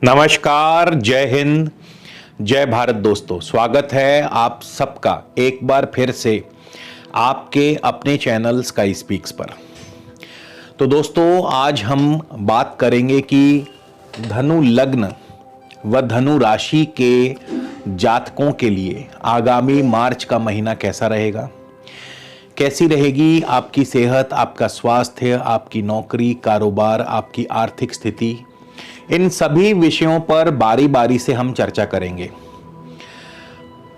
नमस्कार, जय हिंद, जय भारत। दोस्तों, स्वागत है आप सबका एक बार फिर से आपके अपने चैनल स्काई स्पीक्स पर। तो दोस्तों, आज हम बात करेंगे कि धनु लग्न व धनु राशि के जातकों के लिए आगामी मार्च का महीना कैसा रहेगा, कैसी रहेगी आपकी सेहत, आपका स्वास्थ्य, आपकी नौकरी, कारोबार, आपकी आर्थिक स्थिति। इन सभी विषयों पर बारी बारी से हम चर्चा करेंगे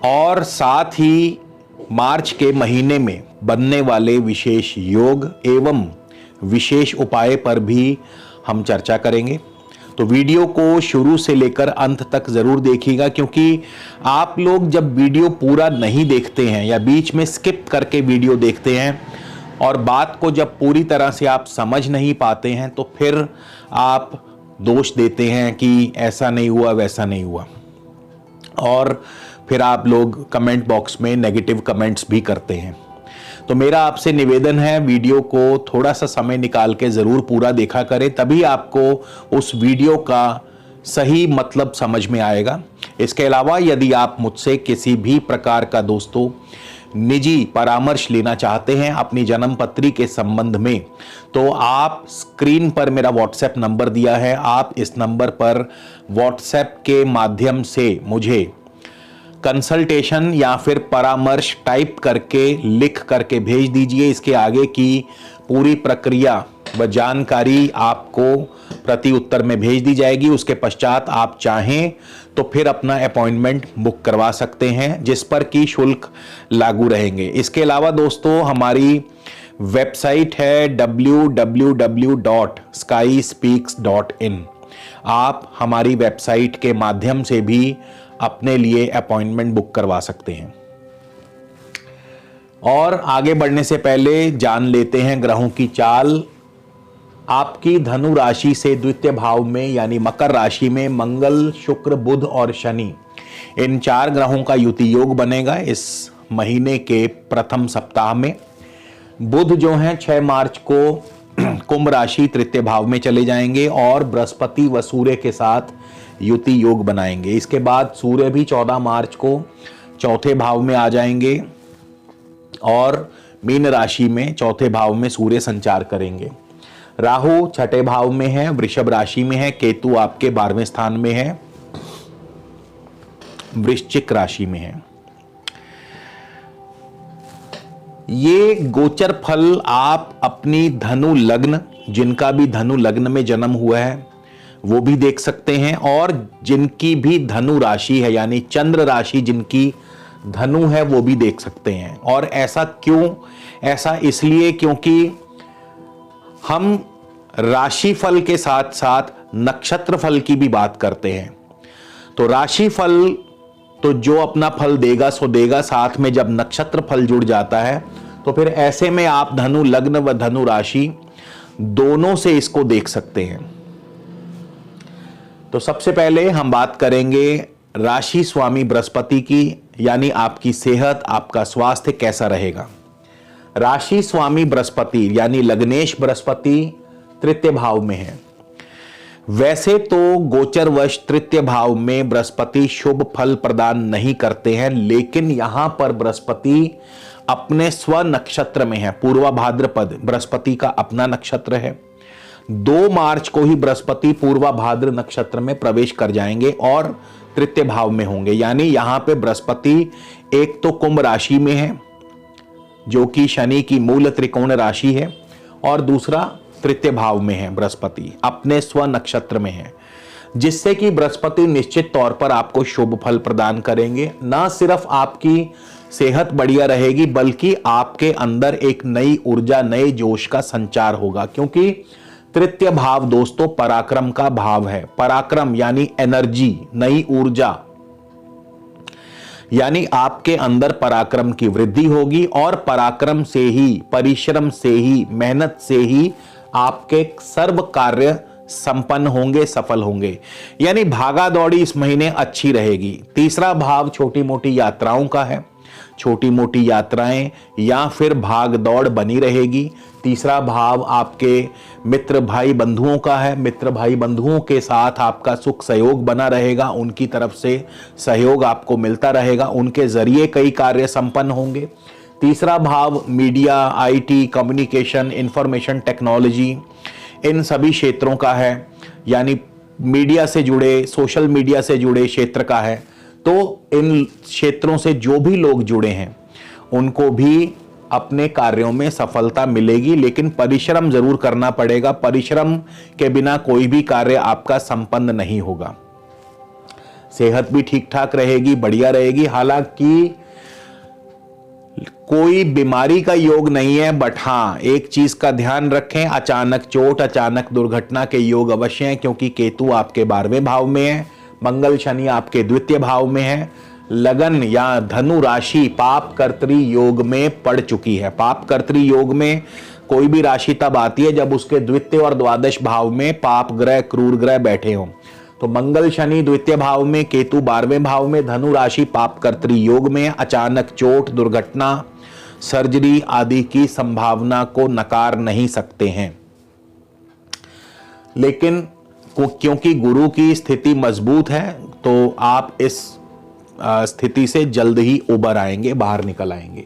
और साथ ही मार्च के महीने में बनने वाले विशेष योग एवं विशेष उपाय पर भी हम चर्चा करेंगे। तो वीडियो को शुरू से लेकर अंत तक जरूर देखिएगा, क्योंकि आप लोग जब वीडियो पूरा नहीं देखते हैं या बीच में स्किप करके वीडियो देखते हैं और बात को जब पूरी तरह से आप समझ नहीं पाते हैं तो फिर आप दोष देते हैं कि ऐसा नहीं हुआ, वैसा नहीं हुआ, और फिर आप लोग कमेंट बॉक्स में नेगेटिव कमेंट्स भी करते हैं। तो मेरा आपसे निवेदन है, वीडियो को थोड़ा सा समय निकाल के ज़रूर पूरा देखा करें, तभी आपको उस वीडियो का सही मतलब समझ में आएगा। इसके अलावा यदि आप मुझसे किसी भी प्रकार का दोस्तों निजी परामर्श लेना चाहते हैं अपनी जन्म पत्री के संबंध में, तो आप स्क्रीन पर मेरा व्हाट्सएप नंबर दिया है, आप इस नंबर पर व्हाट्सएप के माध्यम से मुझे कंसल्टेशन या फिर परामर्श टाइप करके लिख करके भेज दीजिए। इसके आगे की पूरी प्रक्रिया व जानकारी आपको प्रति उत्तर में भेज दी जाएगी। उसके पश्चात आप चाहें तो फिर अपना अपॉइंटमेंट बुक करवा सकते हैं, जिस पर की शुल्क लागू रहेंगे। इसके अलावा दोस्तों, हमारी वेबसाइट है www.skyspeaks.in। आप हमारी वेबसाइट के माध्यम से भी अपने लिए अपॉइंटमेंट बुक करवा सकते हैं। और आगे बढ़ने से पहले जान लेते हैं ग्रहों की चाल। आपकी धनु राशि से द्वितीय भाव में यानी मकर राशि में मंगल, शुक्र, बुध और शनि, इन 4 ग्रहों का युति योग बनेगा इस महीने के प्रथम सप्ताह में। बुध जो हैं 6 मार्च को कुंभ राशि तृतीय भाव में चले जाएंगे और बृहस्पति व सूर्य के साथ युति योग बनाएंगे। इसके बाद सूर्य भी 14 मार्च को चौथे भाव में आ जाएंगे और मीन राशि में चौथे भाव में सूर्य संचार करेंगे। राहु छठे भाव में है, वृषभ राशि में है, केतु आपके 12वें स्थान में है, वृश्चिक राशि में है। ये गोचर फल आप अपनी धनु लग्न, जिनका भी धनु लग्न में जन्म हुआ है वो भी देख सकते हैं, और जिनकी भी धनु राशि है यानी चंद्र राशि जिनकी धनु है वो भी देख सकते हैं। और ऐसा क्यों? ऐसा इसलिए क्योंकि हम राशि फल के साथ साथ नक्षत्र फल की भी बात करते हैं। तो राशि फल तो जो अपना फल देगा सो देगा, साथ में जब नक्षत्र फल जुड़ जाता है तो फिर ऐसे में आप धनु लग्न व धनु राशि दोनों से इसको देख सकते हैं। तो सबसे पहले हम बात करेंगे राशि स्वामी बृहस्पति की, यानी आपकी सेहत, आपका स्वास्थ्य कैसा रहेगा। राशि स्वामी बृहस्पति यानी लग्नेश बृहस्पति तृतीय भाव में है। वैसे तो गोचरवश तृतीय भाव में बृहस्पति शुभ फल प्रदान नहीं करते हैं, लेकिन यहां पर बृहस्पति अपने स्व नक्षत्र में है। पूर्वा भाद्रपद बृहस्पति का अपना नक्षत्र है। 2 मार्च को ही बृहस्पति पूर्वा भाद्र नक्षत्र में प्रवेश कर जाएंगे और तृतीय भाव में होंगे। यानी यहां पे बृहस्पति एक तो कुंभ राशि में है जो कि शनि की मूल त्रिकोण राशि है, और दूसरा तृतीय भाव में है बृहस्पति अपने स्व नक्षत्र में है, जिससे कि बृहस्पति निश्चित तौर पर आपको शुभ फल प्रदान करेंगे। ना सिर्फ आपकी सेहत बढ़िया रहेगी बल्कि आपके अंदर एक नई ऊर्जा, नए जोश का संचार होगा, क्योंकि तृतीय भाव दोस्तों पराक्रम का भाव है। पराक्रम यानी एनर्जी, नई ऊर्जा, यानी आपके अंदर पराक्रम की वृद्धि होगी और पराक्रम से ही, परिश्रम से ही, मेहनत से ही आपके सर्व कार्य संपन्न होंगे, सफल होंगे। यानी भागा दौड़ी इस महीने अच्छी रहेगी। तीसरा भाव छोटी मोटी यात्राओं का है। छोटी मोटी यात्राएं या फिर भाग दौड़ बनी रहेगी। तीसरा भाव आपके मित्र भाई बंधुओं का है। मित्र भाई बंधुओं के साथ आपका सुख सहयोग बना रहेगा, उनकी तरफ से सहयोग आपको मिलता रहेगा, उनके जरिए कई कार्य संपन्न होंगे। तीसरा भाव media, IT, communication, information technology, इन सभी क्षेत्रों का है, यानी मीडिया से जुड़े, सोशल मीडिया से जुड़े क्षेत्र का है। तो इन क्षेत्रों से जो भी लोग जुड़े हैं उनको भी अपने कार्यों में सफलता मिलेगी, लेकिन परिश्रम जरूर करना पड़ेगा। परिश्रम के बिना कोई भी कार्य आपका संपन्न नहीं होगा। सेहत भी ठीक ठाक रहेगी, बढ़िया रहेगी। हालांकि कोई बीमारी का योग नहीं है, बट हाँ एक चीज का ध्यान रखें, अचानक चोट, अचानक दुर्घटना के योग अवश्य हैं, क्योंकि केतु आपके 12वें भाव में है, मंगल शनि आपके द्वितीय भाव में है। लगन या धनु राशि पाप कर्तरी योग में पड़ चुकी है। पाप कर्तरी योग में कोई भी राशि तब आती है जब उसके द्वितीय और द्वादश भाव में पाप ग्रह, क्रूर ग्रह बैठे हों। तो मंगल शनि द्वितीय भाव में, केतु 12वें भाव में, धनु राशि पाप कर्तरी योग में, अचानक चोट, दुर्घटना, सर्जरी आदि की संभावना को नकार नहीं सकते हैं। लेकिन क्योंकि गुरु की स्थिति मजबूत है तो आप इस स्थिति से जल्द ही उबर आएंगे, बाहर निकल आएंगे।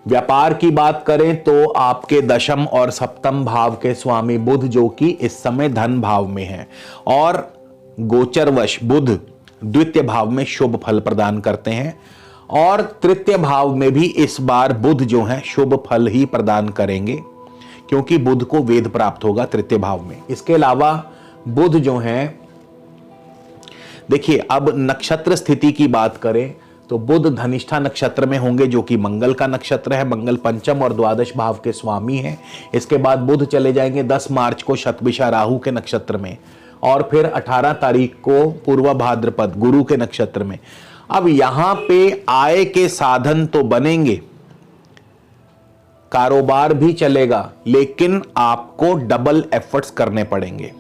व्यापार की बात करें तो आपके दशम और सप्तम भाव के स्वामी बुध, जो कि इस समय धन भाव में है, और गोचरवश बुध द्वितीय भाव में शुभ फल प्रदान करते हैं, और तृतीय भाव में भी इस बार बुध जो है शुभ फल ही प्रदान करेंगे, क्योंकि बुध को वेद प्राप्त होगा तृतीय भाव में। इसके अलावा बुध जो है, देखिए अब नक्षत्र स्थिति की बात करें तो बुध धनिष्ठा नक्षत्र में होंगे, जो कि मंगल का नक्षत्र है। मंगल पंचम और द्वादश भाव के स्वामी हैं। इसके बाद बुध चले जाएंगे 10 मार्च को शतभिषा राहु के नक्षत्र में, और फिर 18 तारीख को पूर्व भाद्रपद गुरु के नक्षत्र में। अब यहां पे आय के साधन तो बनेंगे, कारोबार भी चलेगा, लेकिन आपको डबल एफर्ट्स करने पड़ेंगे।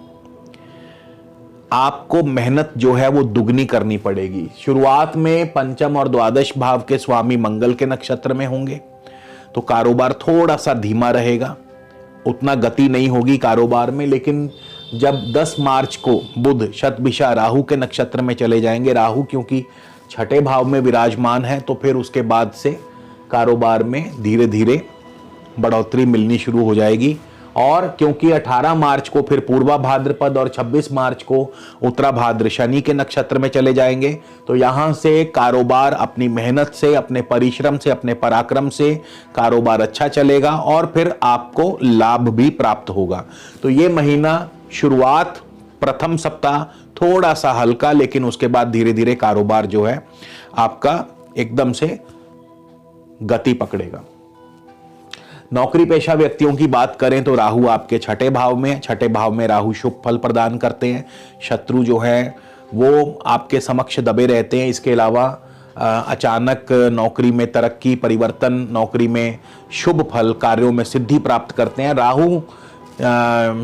आपको मेहनत जो है वो दुगनी करनी पड़ेगी। शुरुआत में पंचम और द्वादश भाव के स्वामी मंगल के नक्षत्र में होंगे तो कारोबार थोड़ा सा धीमा रहेगा, उतना गति नहीं होगी कारोबार में। लेकिन जब 10 मार्च को बुध शतभिषा राहु के नक्षत्र में चले जाएंगे, राहु क्योंकि छठे भाव में विराजमान है, तो फिर उसके बाद से कारोबार में धीरे धीरे बढ़ोतरी मिलनी शुरू हो जाएगी। और क्योंकि 18 मार्च को फिर पूर्वा भाद्रपद और 26 मार्च को उत्तरा भाद्र शनि के नक्षत्र में चले जाएंगे, तो यहां से कारोबार अपनी मेहनत से, अपने परिश्रम से, अपने पराक्रम से कारोबार अच्छा चलेगा और फिर आपको लाभ भी प्राप्त होगा। तो ये महीना शुरुआत प्रथम सप्ताह थोड़ा सा हल्का, लेकिन उसके बाद धीरे धीरे कारोबार जो है आपका एकदम से गति पकड़ेगा। नौकरी पेशा व्यक्तियों की बात करें तो राहु आपके छठे भाव में, छठे भाव में राहु शुभ फल प्रदान करते हैं। शत्रु जो है वो आपके समक्ष दबे रहते हैं। इसके अलावा अचानक नौकरी में तरक्की, परिवर्तन, नौकरी में शुभ फल, कार्यों में सिद्धि प्राप्त करते हैं। राहु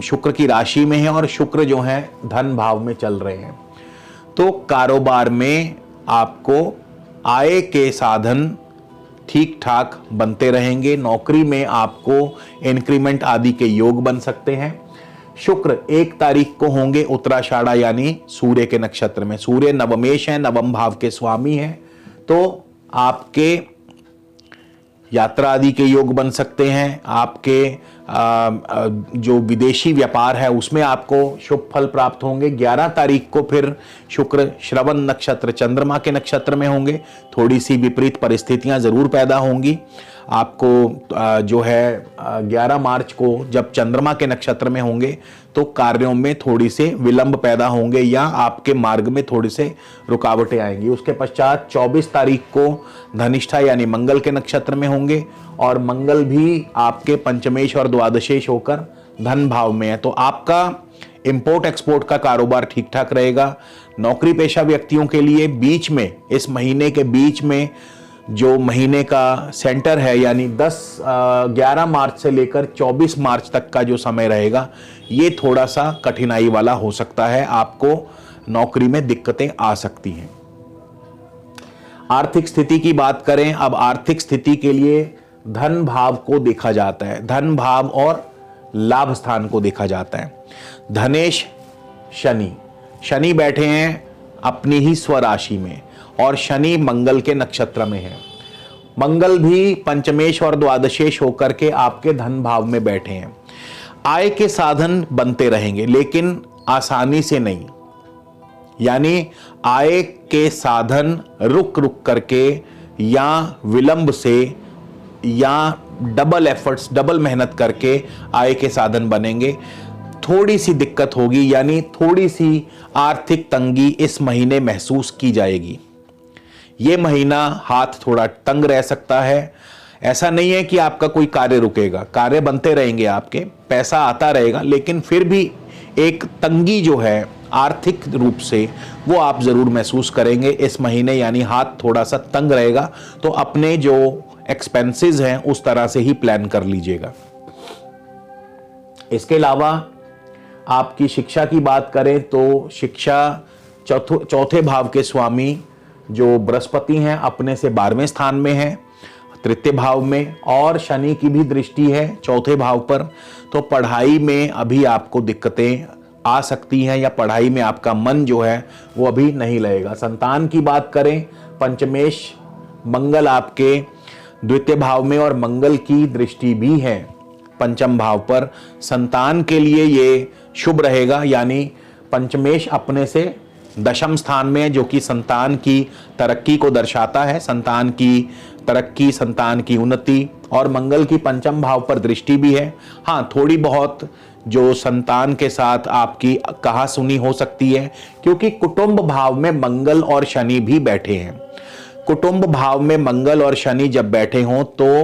शुक्र की राशि में है और शुक्र जो है धन भाव में चल रहे हैं, तो कारोबार में आपको आय के साधन ठीक ठाक बनते रहेंगे। नौकरी में आपको इंक्रीमेंट आदि के योग बन सकते हैं। शुक्र 1 तारीख को होंगे उत्तराषाढ़ा यानी सूर्य के नक्षत्र में। सूर्य नवमेश है, नवम भाव के स्वामी हैं, तो आपके यात्रा आदि के योग बन सकते हैं। आपके जो विदेशी व्यापार है उसमें आपको शुभ फल प्राप्त होंगे। 11 तारीख को फिर शुक्र श्रवण नक्षत्र चंद्रमा के नक्षत्र में होंगे। थोड़ी सी विपरीत परिस्थितियां जरूर पैदा होंगी आपको। जो है 11 मार्च को जब चंद्रमा के नक्षत्र में होंगे तो कार्यों में थोड़ी से विलंब पैदा होंगे या आपके मार्ग में थोड़ी से रुकावटें आएंगी। उसके पश्चात 24 तारीख को धनिष्ठा यानी मंगल के नक्षत्र में होंगे और मंगल भी आपके पंचमेश और द्वादशेश होकर धन भाव में है, तो आपका इंपोर्ट एक्सपोर्ट का कारोबार ठीक ठाक रहेगा। नौकरी पेशा व्यक्तियों के लिए बीच में, इस महीने के बीच में जो महीने का सेंटर है यानी 11 मार्च से लेकर 24 मार्च तक का जो समय रहेगा, ये थोड़ा सा कठिनाई वाला हो सकता है। आपको नौकरी में दिक्कतें आ सकती हैं। आर्थिक स्थिति की बात करें, अब आर्थिक स्थिति के लिए धन भाव को देखा जाता है, धन भाव और लाभ स्थान को देखा जाता है। धनेश शनि, शनि बैठे हैं अपनी ही स्वराशि में और शनि मंगल के नक्षत्र में है। मंगल भी पंचमेश और द्वादशेश होकर के आपके धन भाव में बैठे हैं। आय के साधन बनते रहेंगे लेकिन आसानी से नहीं, यानी आय के साधन रुक रुक करके या विलंब से या डबल एफर्ट्स, डबल मेहनत करके आय के साधन बनेंगे। थोड़ी सी दिक्कत होगी, यानी थोड़ी सी आर्थिक तंगी इस महीने महसूस की जाएगी। ये महीना हाथ थोड़ा तंग रह सकता है। ऐसा नहीं है कि आपका कोई कार्य रुकेगा, कार्य बनते रहेंगे, आपके पैसा आता रहेगा, लेकिन फिर भी एक तंगी जो है आर्थिक रूप से वो आप जरूर महसूस करेंगे इस महीने, यानी हाथ थोड़ा सा तंग रहेगा। तो अपने जो एक्सपेंसेस हैं उस तरह से ही प्लान कर लीजिएगा। इसके अलावा आपकी शिक्षा की बात करें तो शिक्षा चौथे भाव के स्वामी जो बृहस्पति हैं अपने से 12वें स्थान में है, तृतीय भाव में, और शनि की भी दृष्टि है चौथे भाव पर। तो पढ़ाई में अभी आपको दिक्कतें आ सकती हैं या पढ़ाई में आपका मन जो है वो अभी नहीं लगेगा। संतान की बात करें, पंचमेश मंगल आपके द्वितीय भाव में और मंगल की दृष्टि भी है पंचम भाव पर। संतान के लिए ये शुभ रहेगा, यानी पंचमेश अपने से दशम स्थान में, जो कि संतान की तरक्की को दर्शाता है, संतान की तरक्की, संतान की उन्नति, और मंगल की पंचम भाव पर दृष्टि भी है। हाँ, थोड़ी बहुत जो संतान के साथ आपकी कहा सुनी हो सकती है, क्योंकि कुटुंब भाव में मंगल और शनि भी बैठे हैं। कुटुंब भाव में मंगल और शनि जब बैठे हों तो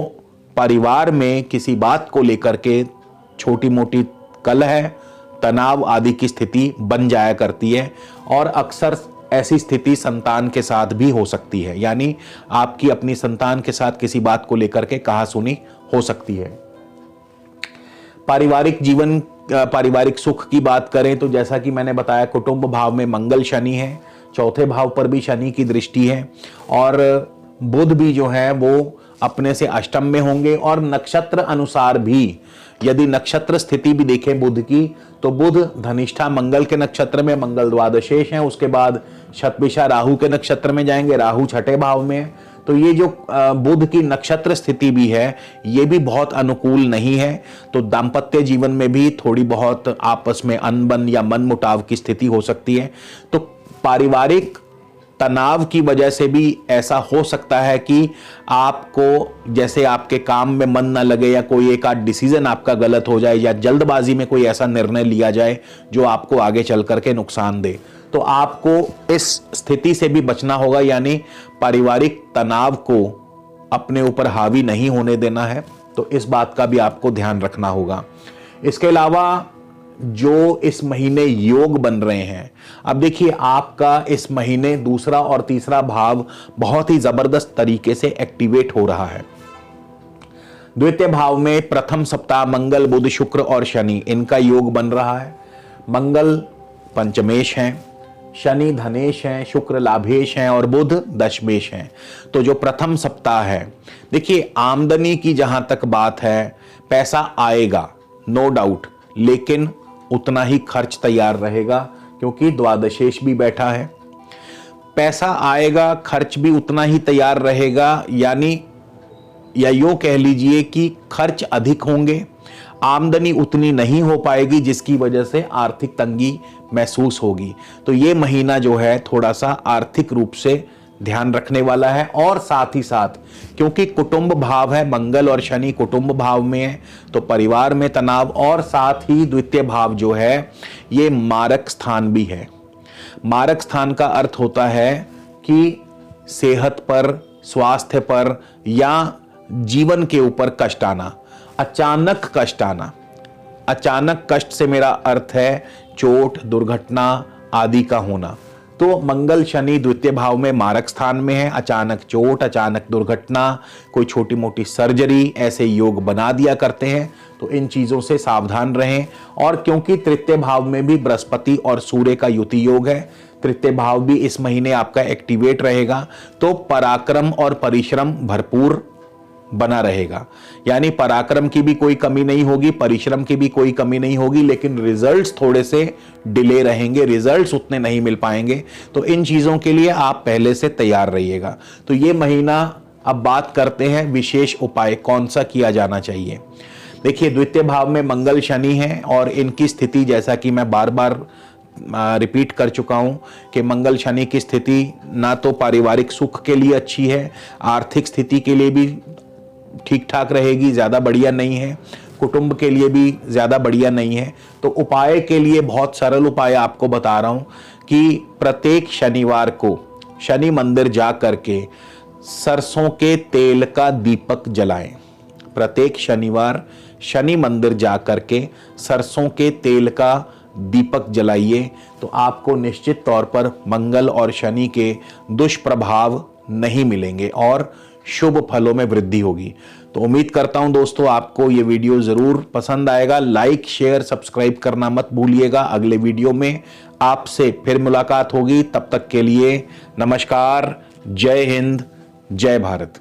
परिवार में किसी बात को लेकर के छोटी मोटी कलह, तनाव आदि की स्थिति बन जाया करती है, और अक्सर ऐसी स्थिति संतान के साथ भी हो सकती है, यानी आपकी अपनी संतान के साथ किसी बात को लेकर के कहासुनी हो सकती है। पारिवारिक जीवन, पारिवारिक सुख की बात करें तो जैसा कि मैंने बताया, कुटुंब भाव में मंगल शनि है, चौथे भाव पर भी शनि की दृष्टि है, और बुध भी जो है वो अपने से अष्टम में होंगे। और नक्षत्र अनुसार भी यदि नक्षत्र स्थिति भी देखें बुध की, तो बुध धनिष्ठा मंगल के नक्षत्र में, मंगल द्वादशेष है, उसके बाद शतभिषा राहु के नक्षत्र में जाएंगे, राहु छठे भाव में है। तो ये जो बुध की नक्षत्र स्थिति भी है ये भी बहुत अनुकूल नहीं है। तो दाम्पत्य जीवन में भी थोड़ी बहुत आपस में अनबन या मनमुटाव की स्थिति हो सकती है। तो पारिवारिक तनाव की वजह से भी ऐसा हो सकता है कि आपको जैसे आपके काम में मन न लगे, या कोई एक आध डिसीजन आपका गलत हो जाए, या जल्दबाजी में कोई ऐसा निर्णय लिया जाए जो आपको आगे चल करके नुकसान दे। तो आपको इस स्थिति से भी बचना होगा, यानी पारिवारिक तनाव को अपने ऊपर हावी नहीं होने देना है। तो इस बात का भी आपको ध्यान रखना होगा। इसके अलावा जो इस महीने योग बन रहे हैं, अब देखिए आपका इस महीने दूसरा और तीसरा भाव बहुत ही जबरदस्त तरीके से एक्टिवेट हो रहा है। द्वितीय भाव में प्रथम सप्ताह मंगल, बुध, शुक्र और शनि, इनका योग बन रहा है। मंगल पंचमेश हैं, शनि धनेश हैं, शुक्र लाभेश हैं और बुध दशमेश हैं। तो जो प्रथम सप्ताह है, देखिए आमदनी की जहां तक बात है, पैसा आएगा नो डाउट, लेकिन उतना ही खर्च तैयार रहेगा, क्योंकि द्वादशेश भी बैठा है। पैसा आएगा, खर्च भी उतना ही तैयार रहेगा, यानी या यूं कह लीजिए कि खर्च अधिक होंगे, आमदनी उतनी नहीं हो पाएगी, जिसकी वजह से आर्थिक तंगी महसूस होगी। तो ये महीना जो है थोड़ा सा आर्थिक रूप से ध्यान रखने वाला है। और साथ ही साथ क्योंकि कुटुंब भाव है, मंगल और शनि कुटुंब भाव में है, तो परिवार में तनाव, और साथ ही द्वितीय भाव जो है ये मारक स्थान भी है। मारक स्थान का अर्थ होता है कि सेहत पर, स्वास्थ्य पर या जीवन के ऊपर कष्ट आना, अचानक कष्ट आना। अचानक कष्ट से मेरा अर्थ है चोट, दुर्घटना आदि का होना। तो मंगल शनि द्वितीय भाव में मारक स्थान में है। अचानक चोट, अचानक दुर्घटना, कोई छोटी मोटी सर्जरी, ऐसे योग बना दिया करते हैं। तो इन चीजों से सावधान रहें। और क्योंकि तृतीय भाव में भी बृहस्पति और सूर्य का युति योग है, तृतीय भाव भी इस महीने आपका एक्टिवेट रहेगा, तो पराक्रम और परिश्रम भरपूर बना रहेगा। यानी पराक्रम की भी कोई कमी नहीं होगी, परिश्रम की भी कोई कमी नहीं होगी, लेकिन रिजल्ट्स थोड़े से डिले रहेंगे, रिजल्ट्स उतने नहीं मिल पाएंगे। तो इन चीजों के लिए आप पहले से तैयार रहिएगा। तो ये महीना अब बात करते हैं विशेष उपाय कौन सा किया जाना चाहिए। देखिए, द्वितीय भाव में मंगल शनि है और इनकी स्थिति, जैसा कि मैं बार बार रिपीट कर चुका हूं कि मंगल शनि की स्थिति ना तो पारिवारिक सुख के लिए अच्छी है, आर्थिक स्थिति के लिए भी ठीक ठाक रहेगी, ज़्यादा बढ़िया नहीं है, कुटुंब के लिए भी ज़्यादा बढ़िया नहीं है। तो उपाय के लिए बहुत सरल उपाय आपको बता रहा हूं कि प्रत्येक शनिवार को शनि मंदिर जा करके सरसों के तेल का दीपक जलाएं। प्रत्येक शनिवार शनि मंदिर जा करके सरसों के तेल का दीपक जलाइए, तो आपको निश्चित तौर पर मंगल और शनि के दुष्प्रभाव नहीं मिलेंगे और शुभ फलों में वृद्धि होगी। तो उम्मीद करता हूं दोस्तों आपको ये वीडियो जरूर पसंद आएगा। लाइक, शेयर, सब्सक्राइब करना मत भूलिएगा। अगले वीडियो में आपसे फिर मुलाकात होगी। तब तक के लिए नमस्कार, जय हिंद, जय भारत।